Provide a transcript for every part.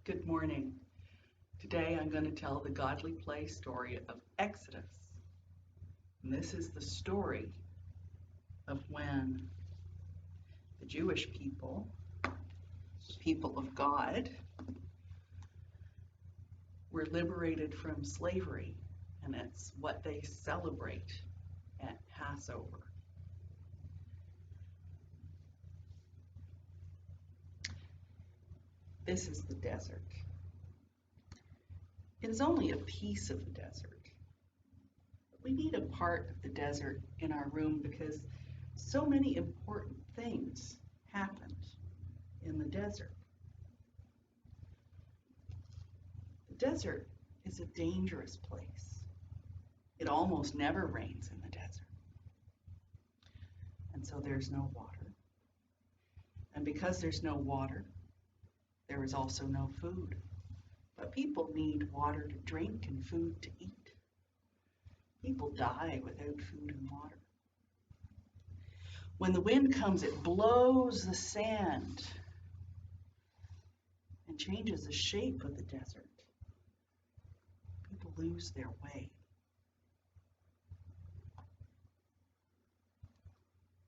Good morning. Today I'm going to tell the godly play story of Exodus. And this is the story of when the Jewish people, the people of God, were liberated from slavery, and it's what they celebrate at Passover. This is the desert. It is only a piece of the desert. We need a part of the desert in our room because so many important things happened in the desert. The desert is a dangerous place. It almost never rains in the desert. And so there's no water. And because there's no water, there is also no food. But people need water to drink and food to eat. People die without food and water. When the wind comes, it blows the sand and changes the shape of the desert. People lose their way.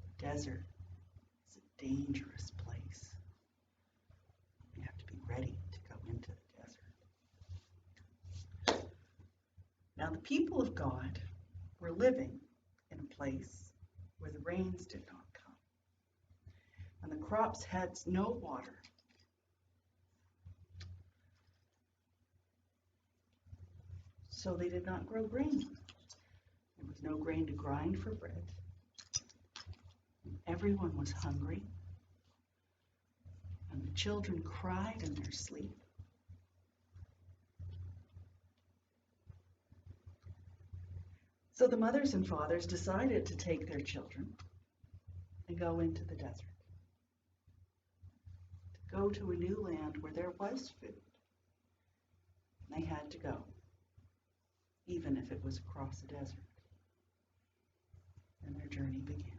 The desert is a dangerous place. You have to be ready to go into the desert. Now, the people of God were living in a place where the rains did not come, and the crops had no water. So they did not grow grain. There was no grain to grind for bread. Everyone was hungry, and the children cried in their sleep. So the mothers and fathers decided to take their children and go into the desert, to go to a new land where there was food. And they had to go, even if it was across the desert. And their journey began.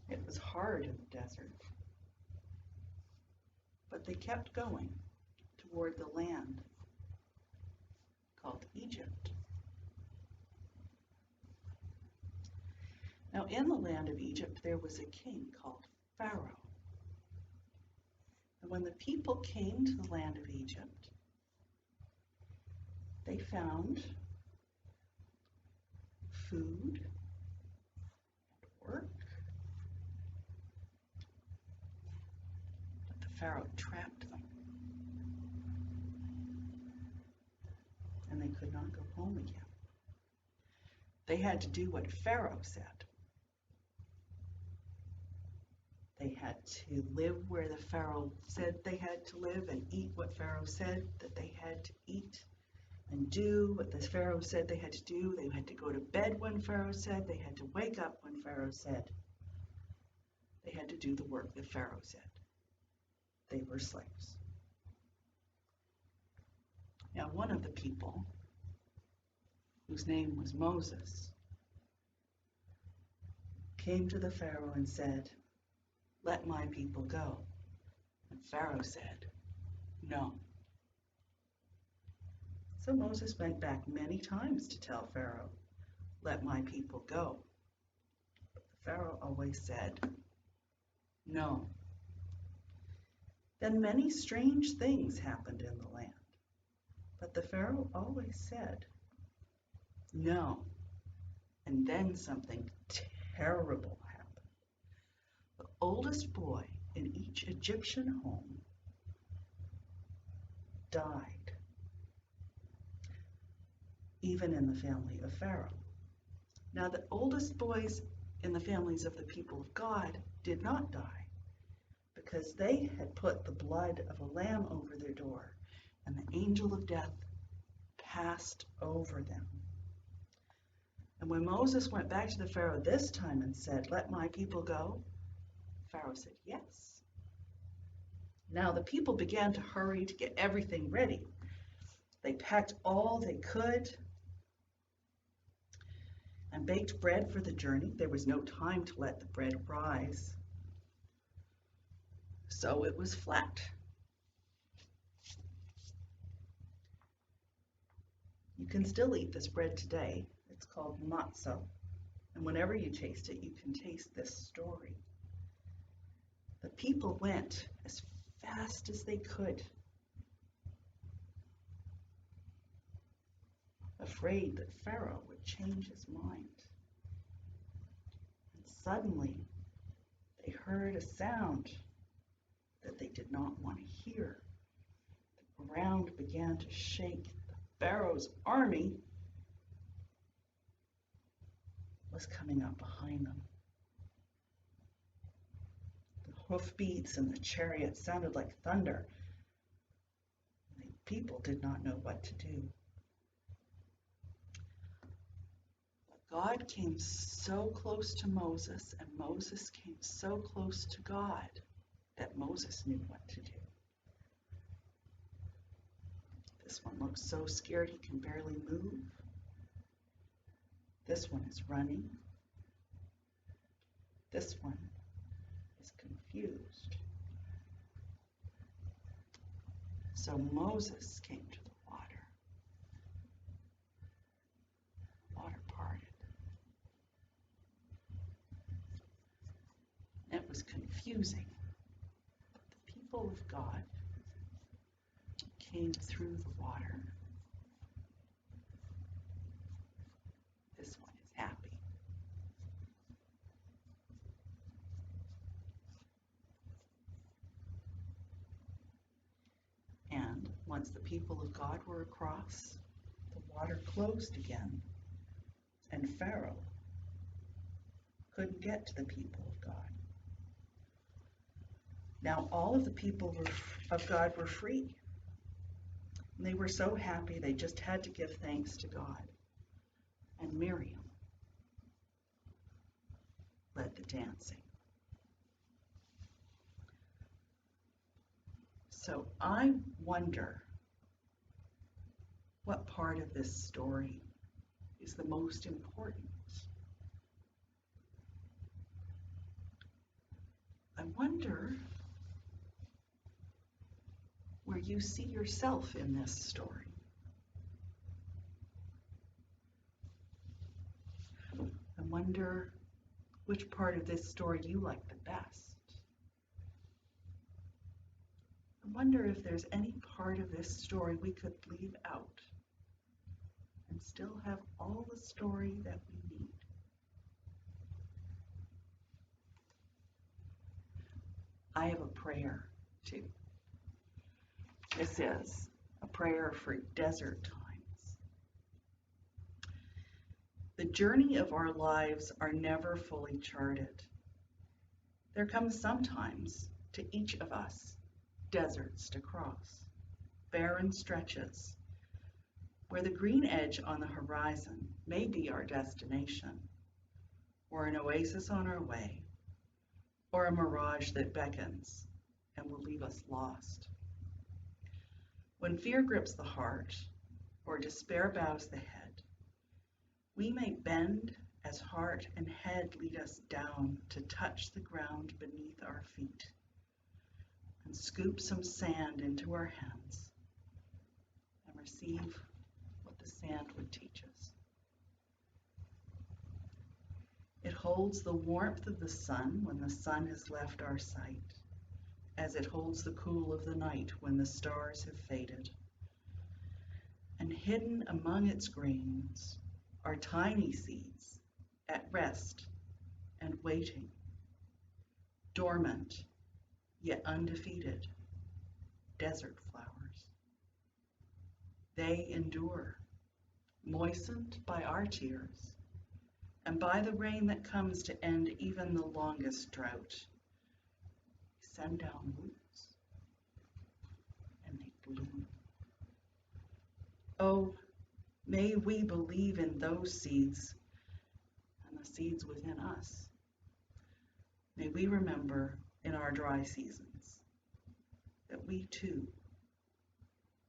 It was hard in the desert, but they kept going toward the land called Egypt. Now, in the land of Egypt, there was a king called Pharaoh. And when the people came to the land of Egypt, they found food and work. But the Pharaoh trapped them, and they could not go home again. They had to do what Pharaoh said. They had to live where the Pharaoh said they had to live and eat what Pharaoh said that they had to eat and do what the Pharaoh said they had to do. They had to go to bed when Pharaoh said. They had to wake up when Pharaoh said. They had to do the work that Pharaoh said. They were slaves. Now, one of the people, whose name was Moses, came to the Pharaoh and said, "Let my people go." And Pharaoh said, "No." So Moses went back many times to tell Pharaoh, "Let my people go." But the Pharaoh always said, "No." Then many strange things happened in the land, but the Pharaoh always said, "No." And then something terrible happened. The oldest boy in each Egyptian home died, even in the family of Pharaoh. Now, the oldest boys in the families of the people of God did not die because they had put the blood of a lamb over their door, and the angel of death passed over them. And when Moses went back to the Pharaoh this time and said, "Let my people go," Pharaoh said, "Yes." Now the people began to hurry to get everything ready. They packed all they could and baked bread for the journey. There was no time to let the bread rise. So it was flat You can still eat this bread today. It's called matzah. And whenever you taste it, you can taste this story. The people went as fast as they could, afraid that Pharaoh would change his mind. And suddenly, they heard a sound that they did not want to hear. The ground began to shake. Pharaoh's army was coming up behind them. The hoofbeats and the chariots sounded like thunder. The people did not know what to do. But God came so close to Moses, and Moses came so close to God that Moses knew what to do. This one looks so scared he can barely move. This one is running. This one is confused. So Moses came to the water. The water parted. It was confusing. But the people of God came through the water. This one is happy. And once the people of God were across, the water closed again, and Pharaoh couldn't get to the people of God. Now all of the people of God were free. And they were so happy they just had to give thanks to God. And Miriam led the dancing. So I wonder what part of this story is the most important. I wonder where you see yourself in this story. I wonder which part of this story you like the best. I wonder if there's any part of this story we could leave out and still have all the story that we need. I have a prayer too. This is a prayer for desert times. The journey of our lives are never fully charted. There comes sometimes to each of us deserts to cross, barren stretches, where the green edge on the horizon may be our destination, or an oasis on our way, or a mirage that beckons and will leave us lost. When fear grips the heart, or despair bows the head, we may bend as heart and head lead us down to touch the ground beneath our feet and scoop some sand into our hands and receive what the sand would teach us. It holds the warmth of the sun when the sun has left our sight, as it holds the cool of the night when the stars have faded. And hidden among its grains are tiny seeds at rest and waiting, dormant yet undefeated, desert flowers. They endure, moistened by our tears and by the rain that comes to end even the longest drought. They send down roots and they bloom. Oh, may we believe in those seeds and the seeds within us. May we remember in our dry seasons that we too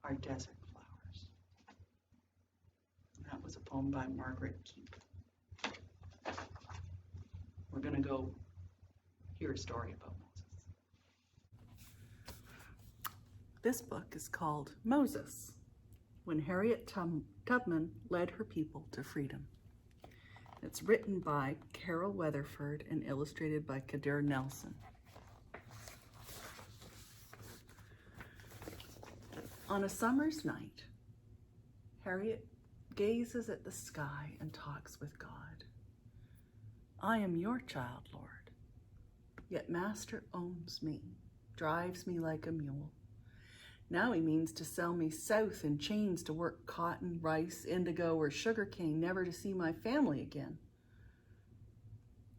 are desert flowers. And that was a poem by Margaret Keep. We're going to go hear a story about Moses. This book is called Moses, when Harriett Tubman led her people to freedom. It's written by Carol Weatherford and illustrated by Kadir Nelson. On a summer's night, Harriet gazes at the sky and talks with God. I am your child, Lord, yet Master owns me, drives me like a mule. Now he means to sell me south in chains to work cotton, rice, indigo, or sugarcane, never to see my family again.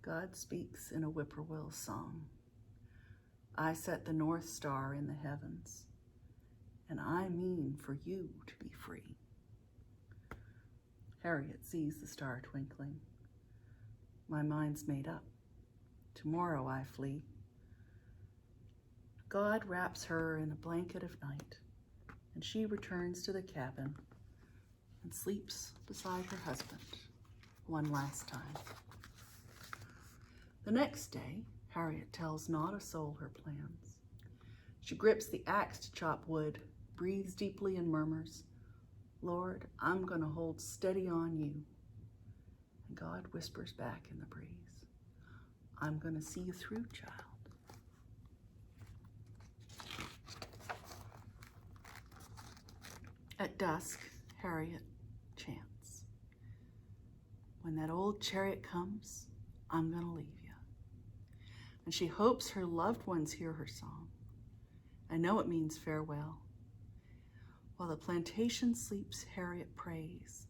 God speaks in a whippoorwill song. I set the North Star in the heavens, and I mean for you to be free. Harriet sees the star twinkling. My mind's made up. Tomorrow I flee. God wraps her in a blanket of night, and she returns to the cabin and sleeps beside her husband one last time. The next day, Harriet tells not a soul her plans. She grips the axe to chop wood, breathes deeply and murmurs, Lord, I'm going to hold steady on you. And God whispers back in the breeze, I'm going to see you through, child. At dusk, Harriet chants, when that old chariot comes, I'm going to leave you. And she hopes her loved ones hear her song. I know it means farewell. While the plantation sleeps, Harriet prays,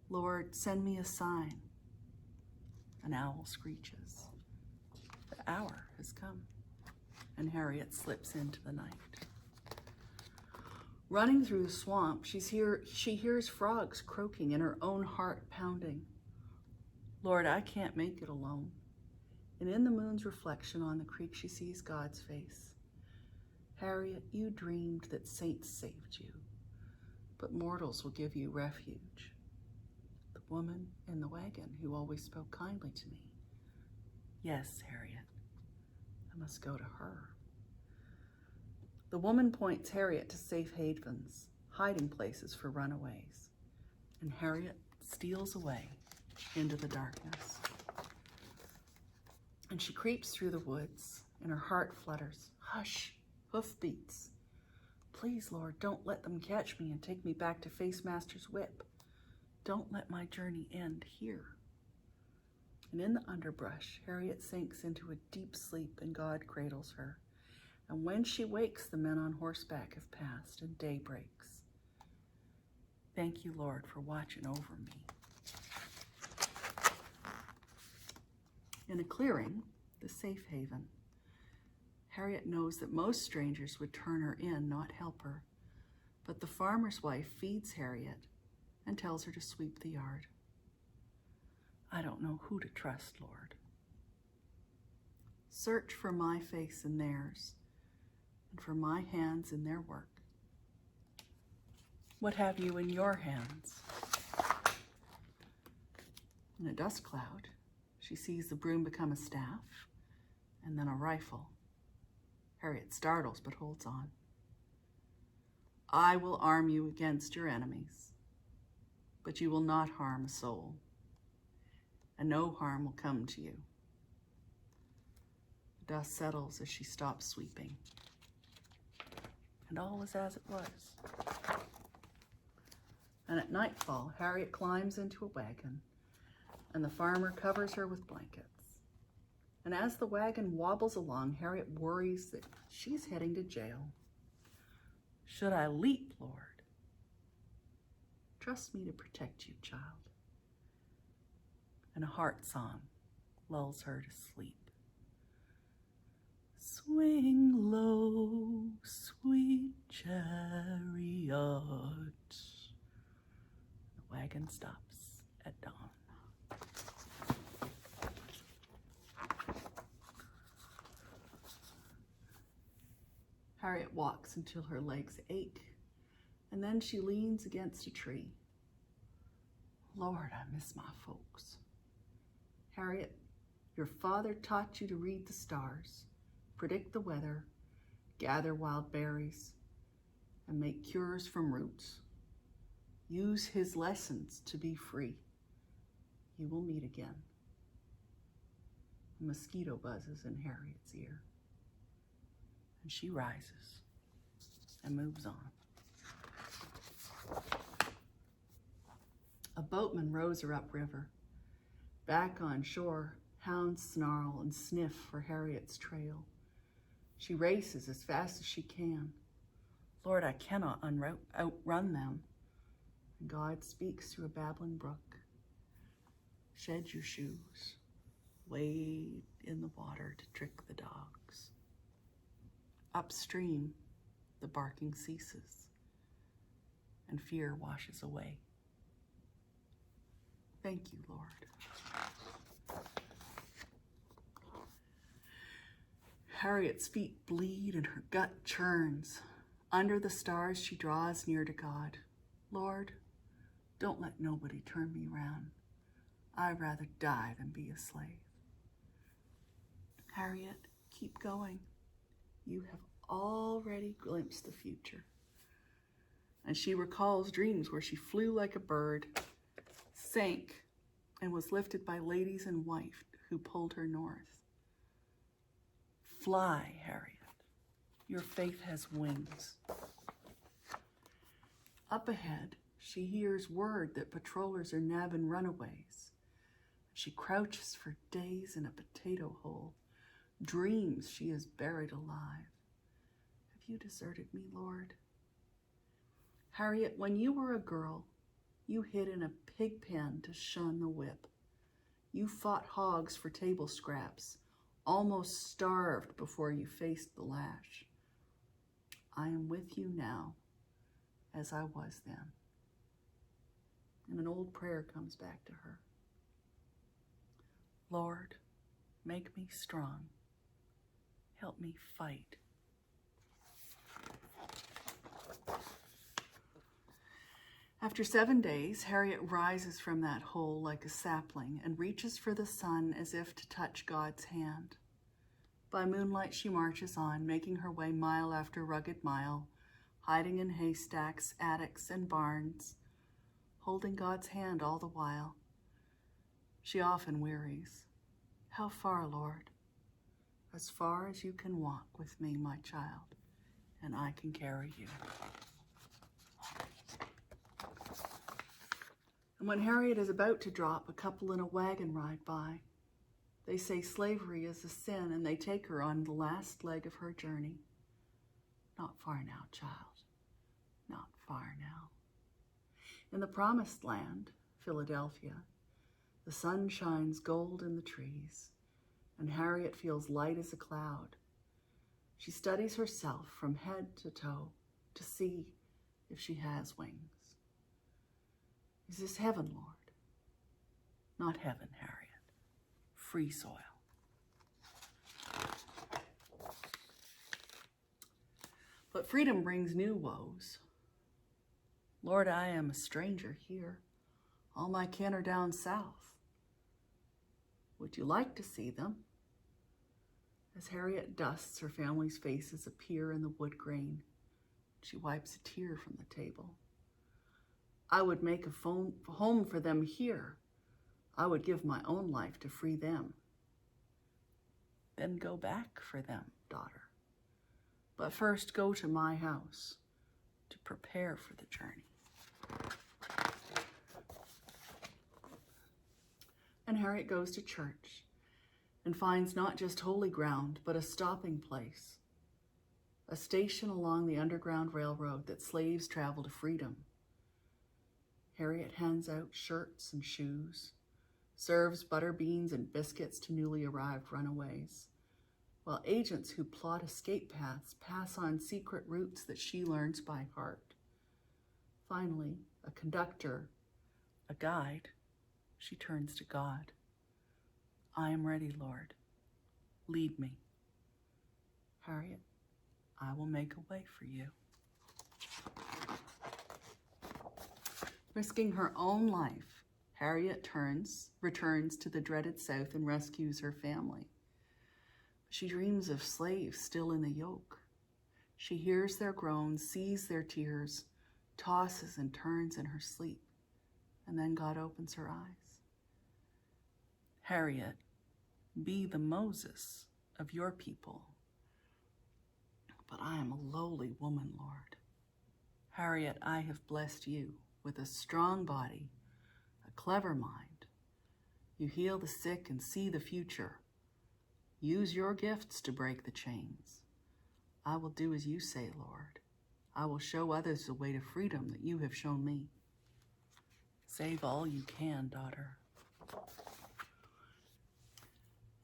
Lord, send me a sign. An owl screeches. The hour has come, and Harriet slips into the night. Running through the swamp, she hears frogs croaking and her own heart pounding. Lord, I can't make it alone. And in the moon's reflection on the creek, she sees God's face. Harriet, you dreamed that saints saved you, but mortals will give you refuge. The woman in the wagon who always spoke kindly to me. Yes, Harriet, I must go to her. The woman points Harriet to safe havens, hiding places for runaways, and Harriet steals away into the darkness. And she creeps through the woods, and her heart flutters. Hush, hoofbeats. Please, Lord, don't let them catch me and take me back to face Master's whip. Don't let my journey end here. And in the underbrush, Harriet sinks into a deep sleep, and God cradles her. And when she wakes, the men on horseback have passed, and day breaks. Thank you, Lord, for watching over me. In a clearing, the safe haven, Harriet knows that most strangers would turn her in, not help her. But the farmer's wife feeds Harriet and tells her to sweep the yard. I don't know who to trust, Lord. Search for my face in theirs, and for my hands in their work. What have you in your hands? In a dust cloud, she sees the broom become a staff, and then a rifle. Harriet startles but holds on. I will arm you against your enemies, but you will not harm a soul, and no harm will come to you. The dust settles as she stops sweeping, and all is as it was. And at nightfall, Harriet climbs into a wagon, and the farmer covers her with blankets. And as the wagon wobbles along, Harriet worries that she's heading to jail. Should I leap, Lord? Trust me to protect you, child. And a heart song lulls her to sleep. Swing low, sweet chariot. The wagon stops at dawn. Harriet walks until her legs ache, and then she leans against a tree. Lord, I miss my folks. Harriet, your father taught you to read the stars, predict the weather, gather wild berries, and make cures from roots. Use his lessons to be free. You will meet again. A mosquito buzzes in Harriet's ear, and she rises and moves on. A boatman rows her upriver. Back on shore, hounds snarl and sniff for Harriet's trail. She races as fast as she can. Lord, I cannot outrun them. And God speaks through a babbling brook. Shed your shoes. Wade in the water to trick the dogs. Upstream, the barking ceases, and fear washes away. Thank you, Lord. Harriet's feet bleed and her gut churns. Under the stars, she draws near to God. Lord, don't let nobody turn me round. I'd rather die than be a slave. Harriet, keep going. You have already glimpsed the future. And she recalls dreams where she flew like a bird, sank, and was lifted by ladies in white who pulled her north. Fly, Harriet. Your faith has wings. Up ahead, she hears word that patrollers are nabbing runaways. She crouches for days in a potato hole, dreams she is buried alive. Have you deserted me, Lord? Harriet, when you were a girl, you hid in a pig pen to shun the whip. You fought hogs for table scraps, almost starved before you faced the lash. I am with you now, as I was then. And an old prayer comes back to her. Lord, make me strong. Help me fight. After 7 days, Harriet rises from that hole like a sapling and reaches for the sun as if to touch God's hand. By moonlight, she marches on, making her way mile after rugged mile, hiding in haystacks, attics, and barns, holding God's hand all the while. She often wearies. How far, Lord? As far as you can walk with me, my child, and I can carry you. And when Harriet is about to drop, a couple in a wagon ride by. They say slavery is a sin, and they take her on the last leg of her journey. Not far now, child. Not far now. In the promised land, Philadelphia, the sun shines gold in the trees, and Harriet feels light as a cloud. She studies herself from head to toe to see if she has wings. Is this heaven, Lord? Not heaven, Harriet. Free soil. But freedom brings new woes. Lord, I am a stranger here. All my kin are down south. Would you like to see them? As Harriet dusts, her family's faces appear in the wood grain. She wipes a tear from the table. I would make a home for them here. I would give my own life to free them. Then go back for them, daughter. But first go to my house to prepare for the journey. And Harriet goes to church and finds not just holy ground, but a stopping place, a station along the Underground Railroad that slaves travel to freedom. Harriet hands out shirts and shoes, serves butter beans and biscuits to newly arrived runaways, while agents who plot escape paths pass on secret routes that she learns by heart. Finally, a conductor, a guide, she turns to God. I am ready, Lord. Lead me. Harriet, I will make a way for you. Risking her own life, Harriet returns to the dreaded South and rescues her family. She dreams of slaves still in the yoke. She hears their groans, sees their tears, tosses and turns in her sleep, and then God opens her eyes. Harriett, be the Moses of your people. But I am a lowly woman, Lord. Harriett, I have blessed you with a strong body, a clever mind. You heal the sick and see the future. Use your gifts to break the chains. I will do as you say, Lord. I will show others the way to freedom that you have shown me. Save all you can, daughter.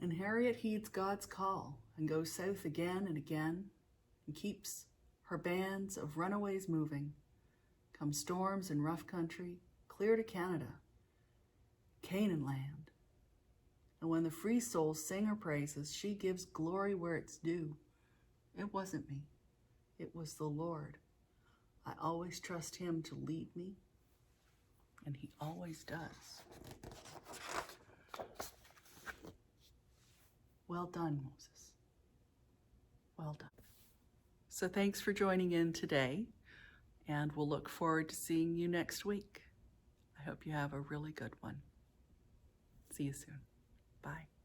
And Harriett heeds God's call and goes south again and again and keeps her bands of runaways moving. Come storms and rough country, clear to Canada, Canaan land. And when the free souls sing her praises, she gives glory where it's due. It wasn't me. It was the Lord. I always trust him to lead me, and he always does. Well done, Moses. Well done. So thanks for joining in today, and we'll look forward to seeing you next week. I hope you have a really good one. See you soon. Bye.